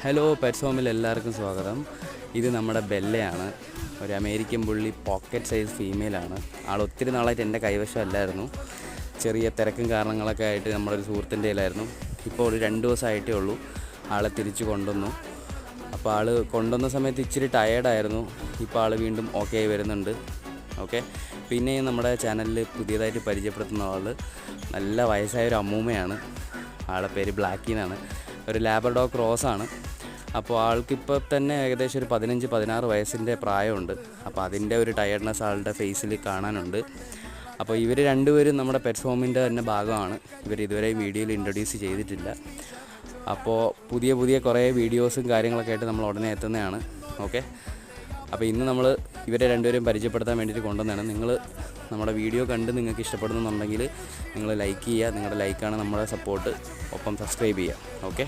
Hello pets ഹോമിൽ എല്ലാവർക്കും സ്വാഗതം. ഇത് നമ്മുടെ ബെല്ലയാണ്, ഒരു അമേരിക്കൻ ബുള്ളി പോക്കറ്റ് സൈസ് ഫീമെയിലാണ്. ആൾ ഒത്തിരി നാളായിട്ട് എൻ്റെ കൈവശം അല്ലായിരുന്നു. ചെറിയ തിരക്കും കാരണങ്ങളൊക്കെ ആയിട്ട് നമ്മുടെ ഒരു സുഹൃത്തിൻ്റെ കയ്യിലായിരുന്നു. ഇപ്പോൾ ഒരു 2 ദിവസമായിട്ടേ ഉള്ളൂ ആളെ തിരിച്ചു കൊണ്ടുവന്നു. അപ്പോൾ ആൾ കൊണ്ടുവന്ന സമയത്ത് ഇച്ചിരി ടയേർഡായിരുന്നു. ഇപ്പോൾ ആൾ വീണ്ടും ഓക്കെ ആയി വരുന്നുണ്ട്. ഓക്കെ, പിന്നെ നമ്മുടെ ചാനലിൽ പുതിയതായിട്ട് പരിചയപ്പെടുത്തുന്ന ആൾ നല്ല വയസ്സായ ഒരു അമ്മൂമ്മയാണ്. ആളുടെ പേര് ബ്ലാക്കി എന്നാണ്. ഒരു ലാബ്രഡോർ ക്രോസാണ്. അപ്പോൾ ആൾക്കിപ്പോൾ തന്നെ ഏകദേശം ഒരു 15-16 വയസ്സിൻ്റെ പ്രായമുണ്ട്. അപ്പോൾ അതിൻ്റെ ഒരു ടയർഡ്നെസ് ആളുടെ ഫേസിൽ കാണാനുണ്ട്. അപ്പോൾ ഇവർ രണ്ടുപേരും നമ്മുടെ പെറ്റ്സ് ഹോമിൻ്റെ തന്നെ ഭാഗമാണ്. ഇവർ ഇതുവരെ വീഡിയോയിൽ ഇൻട്രൊഡ്യൂസ് ചെയ്തിട്ടില്ല. അപ്പോൾ പുതിയ കുറേ വീഡിയോസും കാര്യങ്ങളൊക്കെ ആയിട്ട് നമ്മൾ ഉടനെ എത്തുന്നതാണ്. ഓക്കെ, അപ്പോൾ ഇന്ന് നമ്മൾ ഇവരെ രണ്ടുപേരും പരിചയപ്പെടുത്താൻ വേണ്ടിയിട്ട് കൊണ്ടുവന്നതാണ്. നിങ്ങൾ നമ്മുടെ വീഡിയോ കണ്ട് നിങ്ങൾക്ക് ഇഷ്ടപ്പെടുന്നുണ്ടെങ്കിൽ നിങ്ങൾ ലൈക്ക് ചെയ്യുക. നിങ്ങളുടെ ലൈക്കാണ് നമ്മുടെ സപ്പോർട്ട്. ഒപ്പം സബ്സ്ക്രൈബ് ചെയ്യുക. ഓക്കെ.